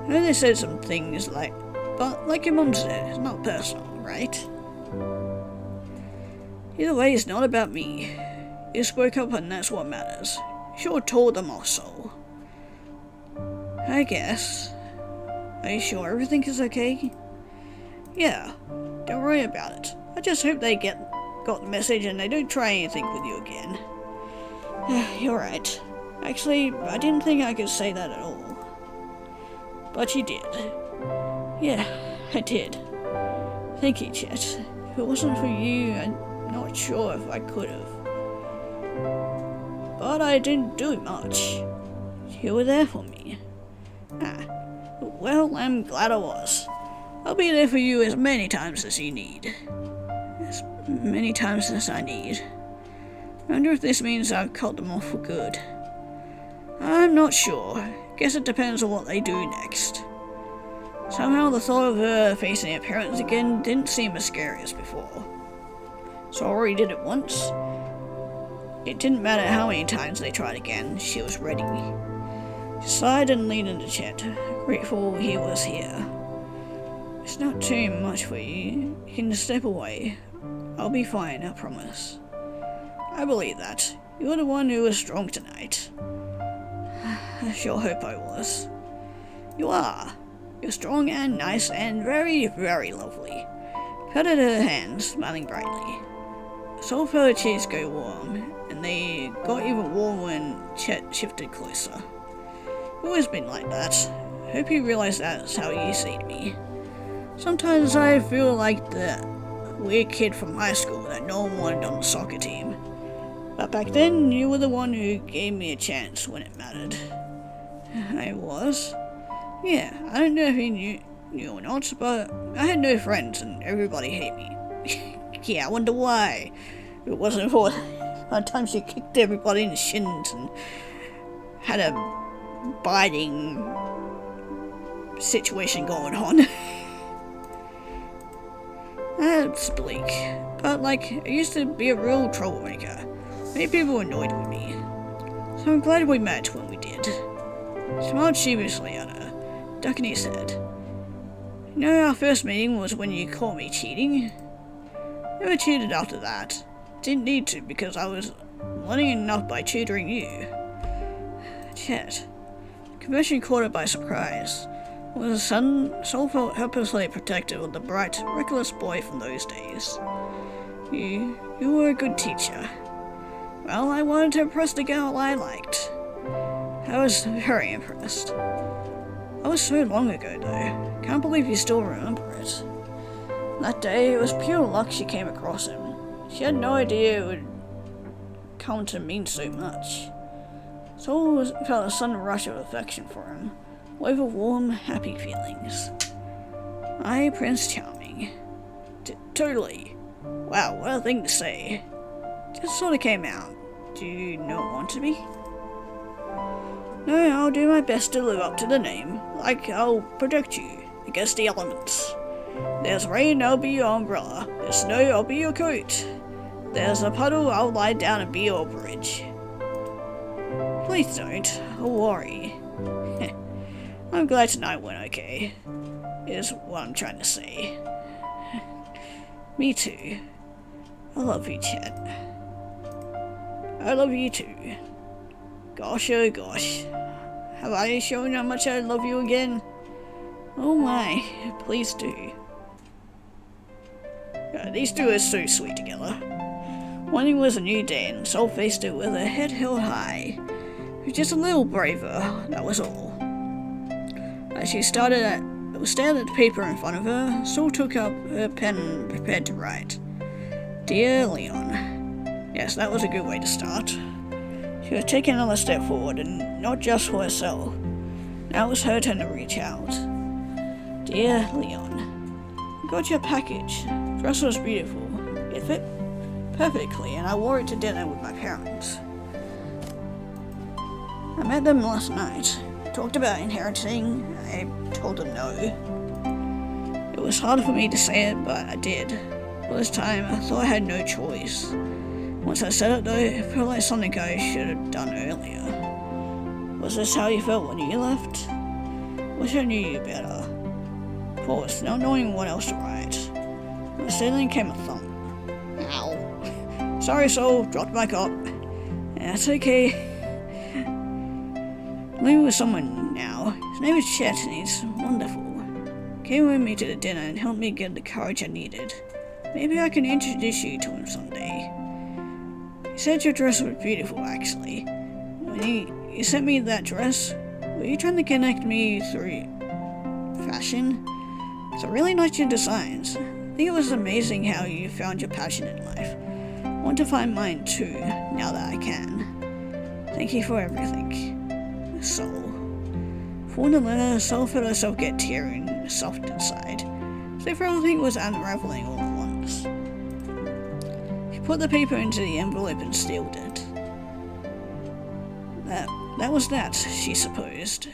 I know they said some things but like your mum said, it's not personal, right? Either way, it's not about me. You spoke up and that's what matters. You sure told them off, Sol. I guess. Are you sure everything is okay? Yeah, don't worry about it. I just hope they got the message and they don't try anything with you again. You're right. Actually, I didn't think I could say that at all. But you did. Yeah, I did. Thank you, Chet. If it wasn't for you, I'm not sure if I could have. But I didn't do much. You were there for me. Well, I'm glad I was. I'll be there for you as many times as you need. As many times as I need. I wonder if this means I've cut them off for good. I'm not sure. Guess it depends on what they do next. Somehow the thought of her facing her parents again didn't seem as scary as before. So I already did it once. It didn't matter how many times they tried again, she was ready. She sighed and leaned into Chet, grateful he was here. It's not too much for you. You can step away. I'll be fine, I promise. I believe that. You're the one who was strong tonight. I sure hope I was. You are. You're strong and nice and very, very lovely. Patted her hand, smiling brightly. Sol felt her cheeks go warm, and they got even warmer when Chet shifted closer. You've always been like that. Hope you realize that's how you see me. Sometimes I feel like the weird kid from high school that no one wanted on the soccer team. But back then, you were the one who gave me a chance when it mattered. I was? Yeah, I don't know if you knew or not, but I had no friends and everybody hated me. Yeah, I wonder why. It wasn't for the times you kicked everybody in the shins and had a biting situation going on. That's bleak, but I used to be a real troublemaker. Many people were annoyed with me, so I'm glad we met when we did. He smiled sheepishly at her, ducking his head. You know, our first meeting was when you caught me cheating. Never cheated after that. Didn't need to because I was learning enough by tutoring you. Chet. Confession caught her by surprise. All of a sudden, Sol felt helplessly protective of the bright, reckless boy from those days. You were a good teacher. Well, I wanted to impress the girl I liked. I was very impressed. That was so long ago, though. Can't believe you still remember it. That day, it was pure luck she came across him. She had no idea it would come to mean so much. Sol felt a sudden rush of affection for him, a wave of warm, happy feelings. I, Prince Charming. Totally. Wow, what a thing to say. Just sort of came out. Do you not want to be? No, I'll do my best to live up to the name. I'll protect you against the elements. There's rain, I'll be your umbrella. There's snow, I'll be your coat. There's a puddle, I'll lie down and be your bridge. Please don't. I'll worry. I'm glad tonight went okay, is what I'm trying to say. Me too. I love you, Chet. I love you too. Gosh, oh gosh. Have I shown how much I love you again? Oh my, please do. These two are so sweet together. Morning was a new day and Sol faced it with her head held high. Just a little braver, that was all. As she stared at the paper in front of her, Sol took up her pen and prepared to write. Dear Leon. Yes, that was a good way to start. She was taking another step forward, and not just for herself. Now it was her turn to reach out. Dear Leon, I got your package. The dress was beautiful. It fit perfectly, and I wore it to dinner with my parents. I met them last night. Talked about inheriting. I told them no. It was hard for me to say it, but I did. All this time, I thought I had no choice. Once I said it though, it felt like something I should have done earlier. Was this how you felt when you left? Wish I knew you better. Paused, not knowing what else to write. When suddenly came a thump. Ow. Sorry, Sol, dropped my cup. That's okay. Living with someone now. His name is Chet and he's wonderful. Came with me to the dinner and helped me get the courage I needed. Maybe I can introduce you to him someday. He said your dress was beautiful, actually. When you sent me that dress, were you trying to connect me through fashion? So I really liked your designs. I think it was amazing how you found your passion in life. I want to find mine too, now that I can. Thank you for everything. Sol. For the letter, Sol felt herself get teary and soft inside, as if everything was unraveling all at once. She put the paper into the envelope and sealed it. That was that, she supposed.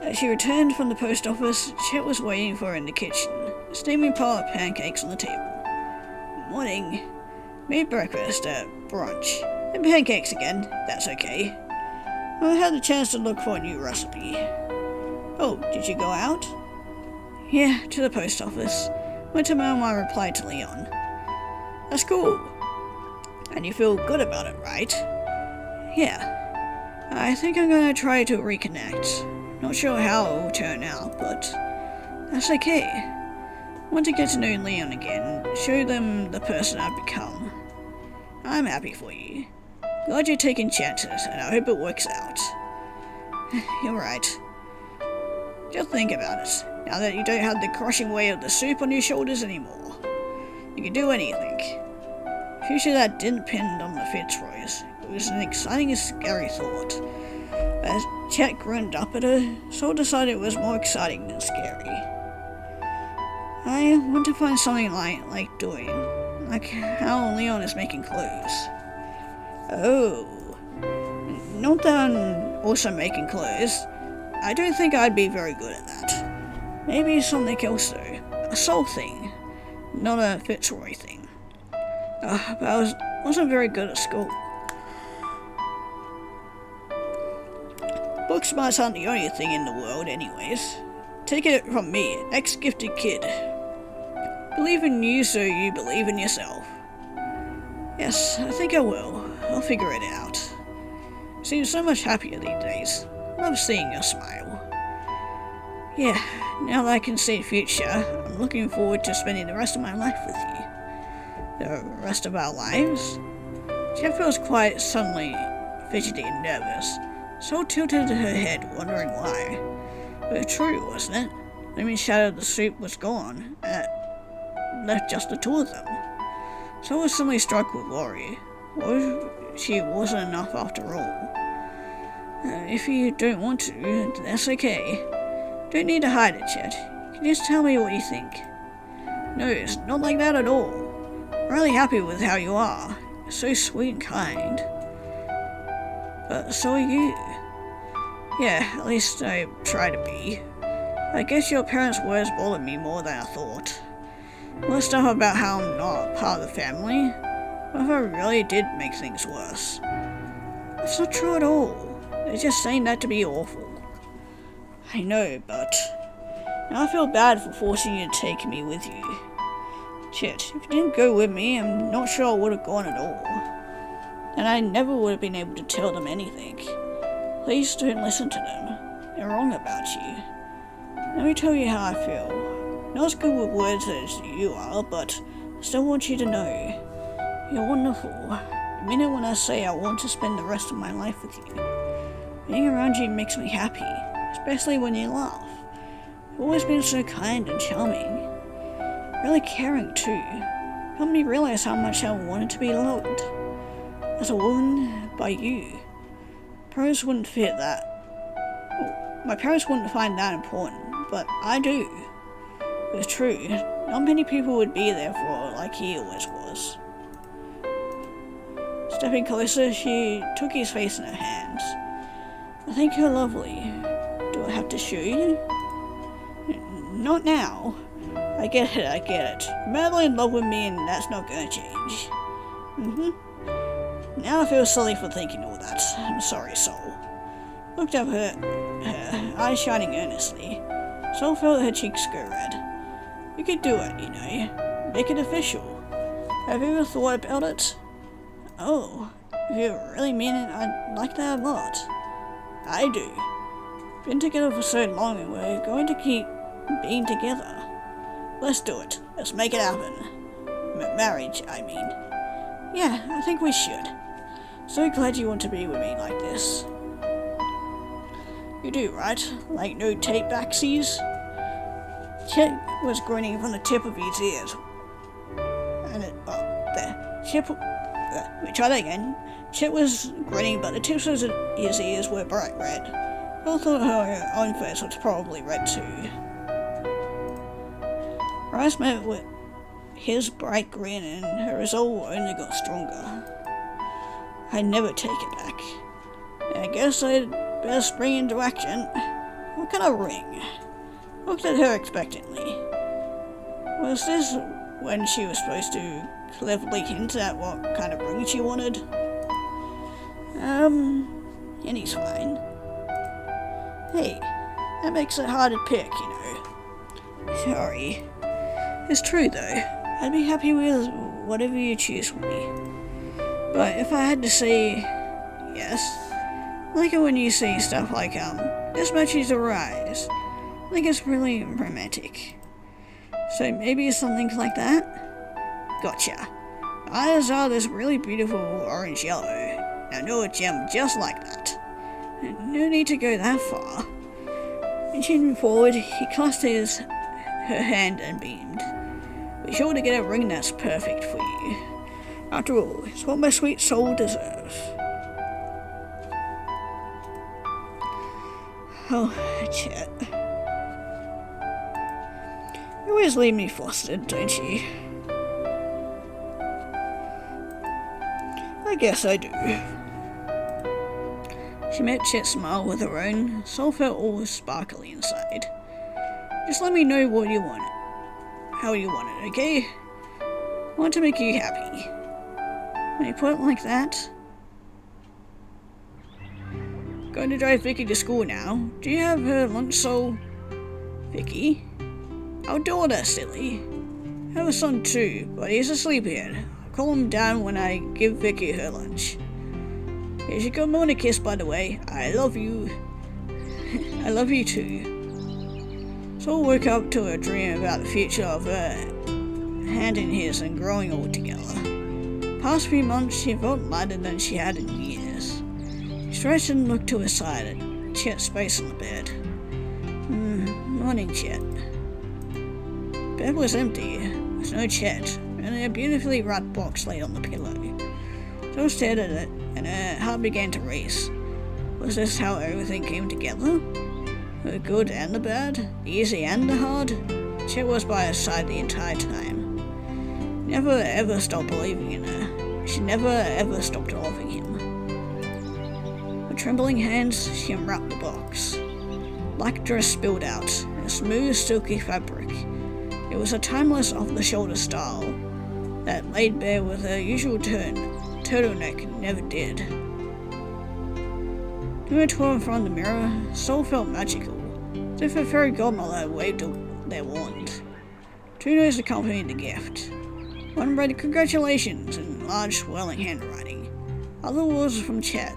As she returned from the post office, Chet was waiting for her in the kitchen, a steaming pile of pancakes on the table. Morning. Made breakfast at brunch. And pancakes again, that's okay. I had a chance to look for a new recipe. Oh, did you go out? Yeah, to the post office. Went to mail my reply to Leon. That's cool. And you feel good about it, right? Yeah. I think I'm gonna try to reconnect. Not sure how it will turn out, but that's okay. Want to get to know Leon again, show them the person I've become. I'm happy for you. Glad you're taking chances, and I hope it works out. You're right. Just think about it, now that you don't have the crushing weight of the soup on your shoulders anymore. You can do anything. A future that didn't depend on the Fitzroys. It was an exciting and scary thought. As Chet grinned up at her, Sol decided it was more exciting than scary. I want to find something like doing, like how Leon is making clothes. Oh, not that I'm also making clothes. I don't think I'd be very good at that. Maybe something else though, a Sol thing, not a Fitzroy thing. But I wasn't very good at school. Book smarts aren't the only thing in the world anyways. Take it from me, ex-gifted kid. Believe in you so you believe in yourself. Yes, I think I will. I'll figure it out. You seem so much happier these days. Love seeing your smile. Yeah, now that I can see the future, I'm looking forward to spending the rest of my life with you. The rest of our lives? Jeff was quite suddenly fidgety and nervous. Sol tilted her head, wondering why. It was true, wasn't it? The looming shadow of the soup was gone, and it left just the two of them. Sol was suddenly struck with worry. What if she wasn't enough after all? If you don't want to, that's okay. Don't need to hide it, Chet. You can just tell me what you think. No, it's not like that at all. I'm really happy with how you are. You're so sweet and kind. But so are you. Yeah, at least I try to be. I guess your parents' words bothered me more than I thought. All the stuff about how I'm not part of the family. What if I really did make things worse? That's not true at all. They're just saying that to be awful. I know, but now I feel bad for forcing you to take me with you. Shit, if you didn't go with me, I'm not sure I would have gone at all. And I never would have been able to tell them anything. Please don't listen to them. They're wrong about you. Let me tell you how I feel. Not as good with words as you are, but I still want you to know. You're wonderful. I mean it when I say I want to spend the rest of my life with you. Being around you makes me happy, especially when you laugh. You've always been so kind and charming. Really caring too. Helped me realize how much I wanted to be loved. As a woman, by you. Parents wouldn't fit that. Well, my parents wouldn't find that important, but I do. It's true. Not many people would be there for like he always was. Stepping closer, she took his face in her hands. I think you're lovely. Do I have to show you? Not now. I get it. You're madly in love with me and that's not gonna change. Now I feel silly for thinking all that. I'm sorry, Soul. Looked up her eyes shining earnestly. Soul felt her cheeks go red. You could do it, you know. Make it official. Have you ever thought about it? Oh, if you really mean it, I'd like that a lot. I do. Been together for so long and we're going to keep being together. Let's do it. Let's make it happen. Marriage, I mean. Yeah, I think we should. So glad you want to be with me like this. You do, right? Like no tape backsies? Chet was grinning from the tip of his ears. And we try that again. Chet was grinning, but the tips of his ears were bright red. I thought her own face was probably red too. Her eyes met with his bright grin and her resolve only got stronger. I'd never take it back. I guess I'd better spring into action. What kind of ring? Looked at her expectantly. Was this when she was supposed to cleverly hint at what kind of ring she wanted? Any's fine. Hey, that makes it hard to pick, you know. Sorry. It's true though. I'd be happy with whatever you choose for me. But if I had to say yes, I like it when you say stuff like, this matches your eyes. I think it's really romantic. So maybe something like that? Gotcha. Eyes are this really beautiful orange yellow. Now know a gem just like that. No need to go that far. Inching forward, he clasped her hand and beamed. Be sure to get a ring that's perfect for you. After all, it's what my sweet soul deserves. Oh, Chet. You always leave me flustered, don't you? I guess I do. She met Chet's smile with her own. Soul felt all sparkly inside. Just let me know what you want. How you want it, okay? I want to make you happy. When you put it like that... Going to drive Vicky to school now. Do you have her lunch, Soul? Vicky? Our daughter, silly. I have a son too, but he's a sleepyhead. I'll call him down when I give Vicky her lunch. Here's your good morning kiss, by the way. I love you. I love you too. Soul woke up to a dream about the future of her hand in his and growing old together. Past few months she felt lighter than she had in years. She stretched and looked to her side at Chet's space on the bed. Morning, Chet. Bed was empty, with no Chet, and a beautifully wrapped box laid on the pillow. Soul stared at it, and her heart began to race. Was this how everything came together? The good and the bad, the easy and the hard? Chet was by her side the entire time. Never ever stopped believing in her. She never ever stopped loving him. With trembling hands, she unwrapped the box. Black dress spilled out, a smooth, silky fabric. It was a timeless off-the-shoulder style that laid bare with her usual turtleneck never did. Doing a tour in front of the mirror, Soul felt magical, as if a fairy godmother had waved their wand. 2 notes accompanied the gift. One read congratulations in large swirling handwriting. Other was from Chet.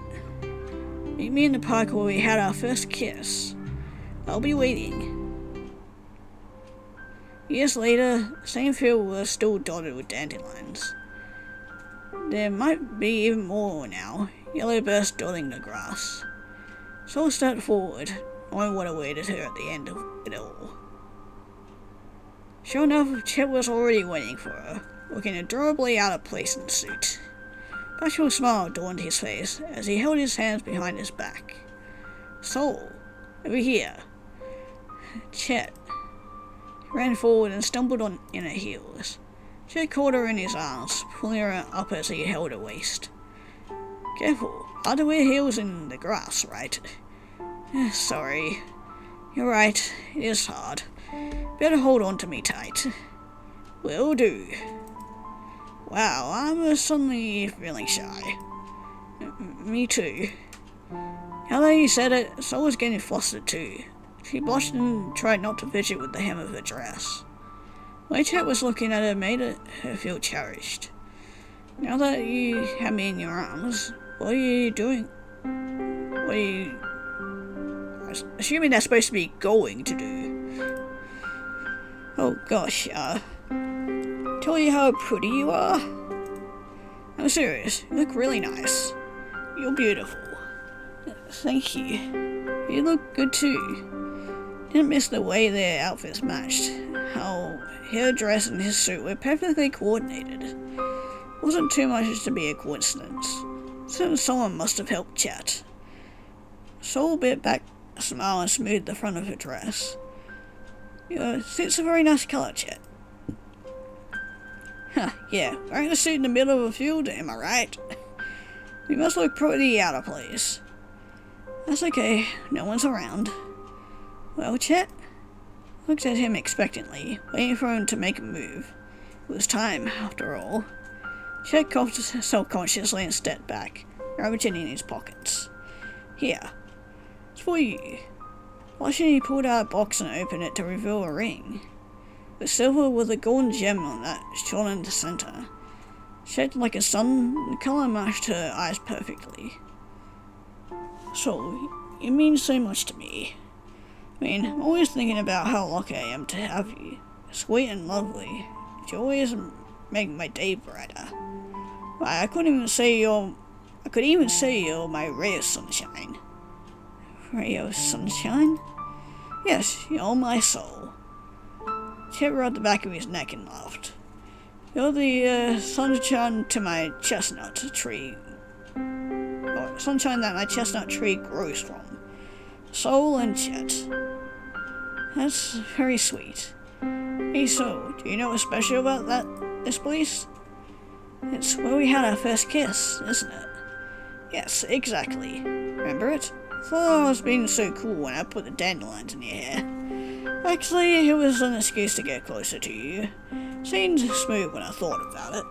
Meet me in the park where we had our first kiss. I'll be waiting. Years later, the same field was still dotted with dandelions. There might be even more now, yellow bursts dotting the grass. Soul stepped forward, knowing what awaited her at the end of it all. Sure enough, Chet was already waiting for her, looking adorably out of place in the suit. A bashful smile adorned his face as he held his hands behind his back. Soul, over here. Chet ran forward and stumbled on in her heels. Chet caught her in his arms, pulling her up as he held her waist. Careful, hard to wear heels in the grass, right? Sorry. You're right, it is hard. Better hold on to me tight. Will do. Wow, I'm suddenly feeling shy. Me too. Now that you said it, Soul was getting flustered too. She blushed and tried not to fidget with the hem of her dress. The way Chet was looking at her made her feel cherished. Now that you have me in your arms, what are you doing? What are you... assuming that's supposed to be going to do. Oh gosh, tell you how pretty you are? I'm serious, you look really nice. You're beautiful. Thank you. You look good too. Didn't miss the way their outfits matched. How her dress and his suit were perfectly coordinated. Wasn't too much to be a coincidence. So someone must have helped Chet. Soul bit back a smile and smoothed the front of her dress. Your suit's a very nice colour, Chet. Huh, yeah, wearing a suit in the middle of a field, am I right? We must look pretty out of place. That's okay, no one's around. Well, Chet looked at him expectantly, waiting for him to make a move. It was time, after all. Chet coughed self-consciously and stepped back, rummaging in his pockets. Here, it's for you. Blushing, he pulled out a box and opened it to reveal a ring. It was silver with a golden gem on that, shone in the center. Shaped like a sun, the color matched her eyes perfectly. So, you mean so much to me. I mean, I'm always thinking about how lucky I am to have you. Sweet and lovely. You always make my day brighter. Why, I could even say you're my ray of sunshine. Ray of sunshine? Yes, you're my soul. Chet rubbed the back of his neck and laughed. You're the sunshine to my chestnut tree. Or sunshine that my chestnut tree grows from. Soul and Chet. That's very sweet. Hey, so, do you know what's special about this place? It's where we had our first kiss, isn't it? Yes, exactly. Remember it? I thought I was being so cool when I put the dandelions in your hair. Actually, it was an excuse to get closer to you. Seemed smooth when I thought about it.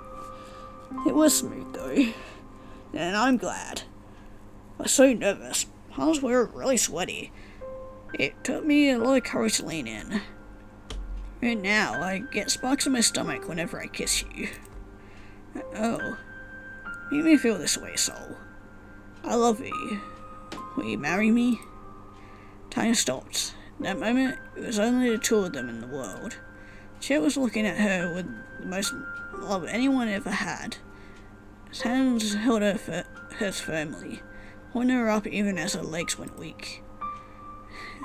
It was smooth, though. And I'm glad. I was so nervous. I was really sweaty. It took me a lot of courage to lean in. Right now, I get sparks in my stomach whenever I kiss you. Oh. Make me feel this way, Soul. I love you. Will you marry me? Time stopped. In that moment, it was only the two of them in the world. Chet was looking at her with the most love anyone ever had. His hands held hers firmly, holding her up even as her legs went weak.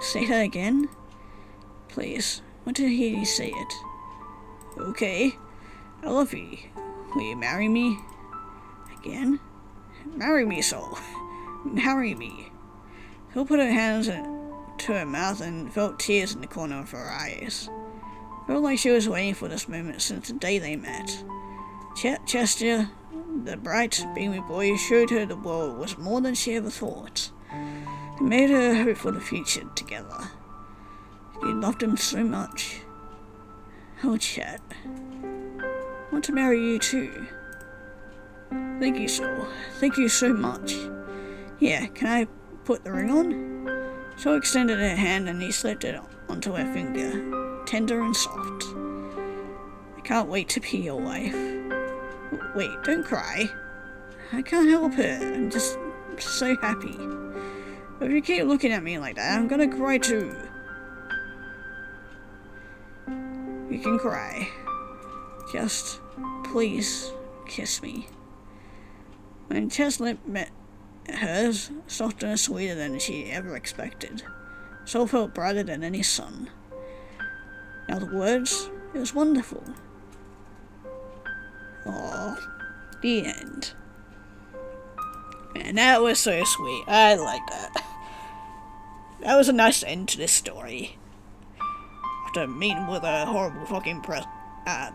Say that again? Please, I want to hear you say it. Okay, I love you. Will you marry me? Again? Marry me, Soul. Marry me. Phil put her hands to her mouth and felt tears in the corner of her eyes. Felt like she was waiting for this moment since the day they met. Chet Chester, the bright, beamy boy, showed her the world was more than she ever thought. It made her hope for the future together. She loved him so much. Oh, Chet. I want to marry you too. Thank you, Soul. Thank you so much. Yeah, can I put the ring on. She extended her hand and he slipped it onto her finger, tender and soft. I can't wait to be your wife. Wait, don't cry. I can't help it. I'm just so happy. But if you keep looking at me like that, I'm gonna cry too. You can cry. Just, please, kiss me. My chest lip met hers, softer and sweeter than she ever expected. Soul felt brighter than any sun. In other words, it was wonderful. Aww. The end. Man, that was so sweet. I like that. That was a nice end to this story. After meeting with a horrible fucking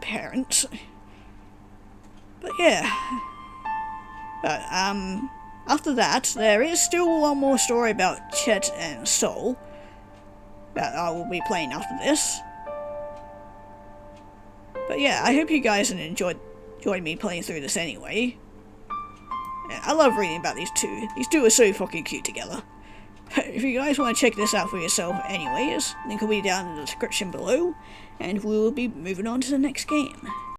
parents. But yeah. But, after that, there is still one more story about Chet and Soul that I will be playing after this. But yeah, I hope you guys enjoyed me playing through this anyway. Yeah, I love reading about these two. These two are so fucking cute together. If you guys want to check this out for yourself anyways, link will be down in the description below, and we will be moving on to the next game.